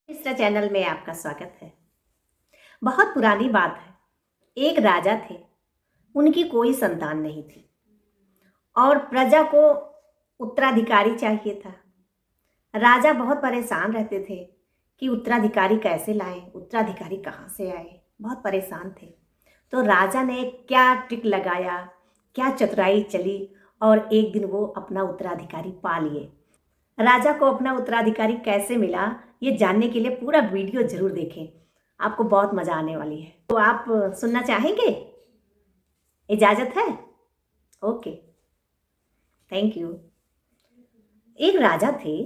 Mishra channel में आपका स्वागत है। बहुत पुरानी बात है। एक राजा थे, उनकी कोई संतान नहीं थी और प्रजा को उत्तराधिकारी चाहिए था। राजा बहुत परेशान रहते थे कि उत्तराधिकारी कैसे लाएं, उत्तराधिकारी कहाँ से आए, बहुत परेशान थे। तो राजा ने क्या ट्रिक लगाया, क्या चतुराई चली और एक दिन वो अपना उत्तराधिकारी पा लिए। राजा को अपना उत्तराधिकारी कैसे मिला, ये जानने के लिए पूरा वीडियो जरूर देखें, आपको बहुत मजा आने वाली है। तो आप सुनना चाहेंगे? इजाजत है? Okay, thank you. एक राजा थे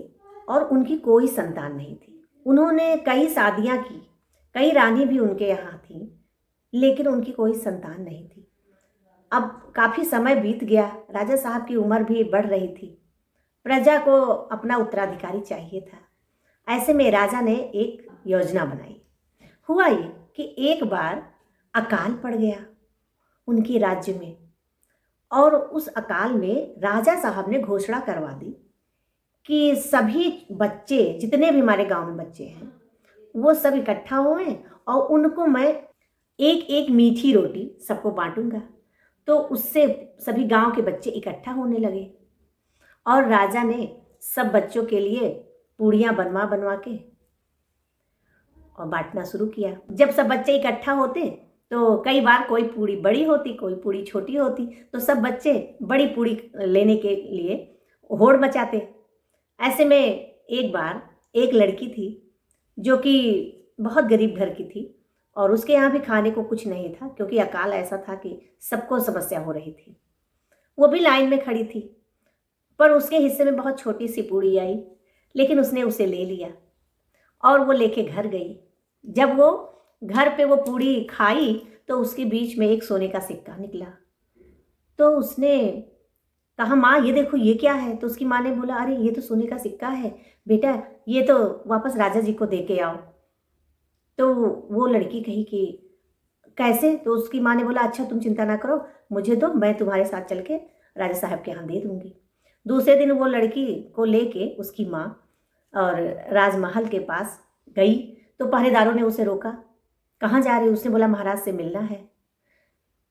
और उनकी कोई संतान नहीं थी। उन्होंने कई शादियां की, कई रानी भी उनके यहाँ थी, लेकिन उनकी कोई संतान नहीं थी। अब काफ़ी समय बीत गया, राजा साहब की उम्र भी बढ़ रही थी, प्रजा को अपना उत्तराधिकारी चाहिए था। ऐसे में राजा ने एक योजना बनाई। हुआ ये कि एक बार अकाल पड़ गया उनके राज्य में और उस अकाल में राजा साहब ने घोषणा करवा दी कि सभी बच्चे, जितने भी हमारे गांव में बच्चे हैं, वो सब इकट्ठा हुए और उनको मैं एक एक मीठी रोटी सबको बांटूंगा। तो उससे सभी गांव के बच्चे इकट्ठा होने लगे और राजा ने सब बच्चों के लिए पूड़ियाँ बनवा के और बांटना शुरू किया। जब सब बच्चे इकट्ठा होते तो कई बार कोई पूड़ी बड़ी होती, कोई पूड़ी छोटी होती, तो सब बच्चे बड़ी पूड़ी लेने के लिए होड़ मचाते। ऐसे में एक बार एक लड़की थी जो कि बहुत गरीब घर की थी और उसके यहाँ भी खाने को कुछ नहीं था, क्योंकि अकाल ऐसा था कि सबको समस्या हो रही थी। वो भी लाइन में खड़ी थी, पर उसके हिस्से में बहुत छोटी सी पूड़ी आई, लेकिन उसने उसे ले लिया और वो लेके घर गई। जब वो घर पे वो पूड़ी खाई तो उसके बीच में एक सोने का सिक्का निकला। तो उसने कहा, माँ ये देखो ये क्या है? तो उसकी माँ ने बोला, अरे ये तो सोने का सिक्का है बेटा, ये तो वापस राजा जी को दे के आओ। तो वो लड़की कही कि कैसे? तो उसकी माँ ने बोला, अच्छा तुम चिंता ना करो, मुझे दो, मैं तुम्हारे साथ चल के राजा साहब के यहाँ दे दूँगी। दूसरे दिन वो लड़की को लेके उसकी माँ और राजमहल के पास गई तो पहरेदारों ने उसे रोका। कहाँ जा रही? उसने बोला, महाराज से मिलना है।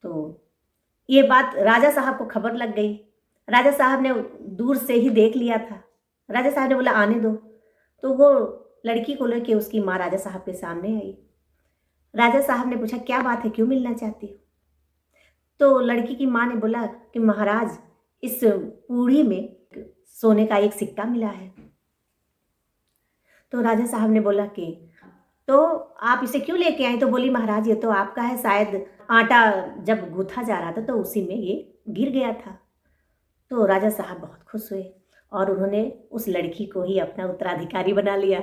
तो ये बात राजा साहब को खबर लग गई। राजा साहब ने दूर से ही देख लिया था। राजा साहब ने बोला, आने दो। तो वो लड़की को लेके उसकी माँ राजा साहब के सामने आई। राजा साहब ने पूछा, क्या बात है, क्यों मिलना चाहती हो? तो लड़की की माँ ने बोला कि महाराज, इस पूड़ी में सोने का एक सिक्का मिला है। तो राजा साहब ने बोला कि तो आप इसे क्यों लेके आए? तो बोली, महाराज ये तो आपका है, शायद आटा जब गूथा जा रहा था तो उसी में ये गिर गया था। तो राजा साहब बहुत खुश हुए और उन्होंने उस लड़की को ही अपना उत्तराधिकारी बना लिया।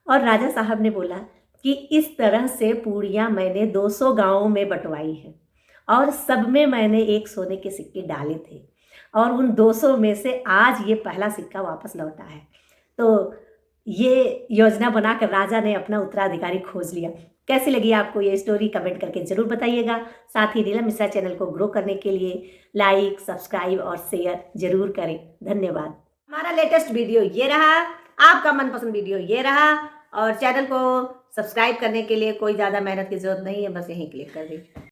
और राजा साहब ने बोला कि इस तरह से पूड़ियाँ मैंने 200 गाँवों में बंटवाई है और सब में मैंने एक सोने के सिक्के डाले थे और उन 200 में से आज ये पहला सिक्का वापस लौटा है। तो ये योजना बनाकर राजा ने अपना उत्तराधिकारी खोज लिया। कैसी लगी आपको ये स्टोरी? कमेंट करके ज़रूर बताइएगा। साथ ही नीलम मिश्रा चैनल को ग्रो करने के लिए लाइक, सब्सक्राइब और शेयर जरूर करें। धन्यवाद। हमारा लेटेस्ट वीडियो ये रहा, आपका मनपसंद वीडियो ये रहा और चैनल को सब्सक्राइब करने के लिए कोई ज़्यादा मेहनत की ज़रूरत नहीं है, बस यहीं क्लिक कर दीजिए।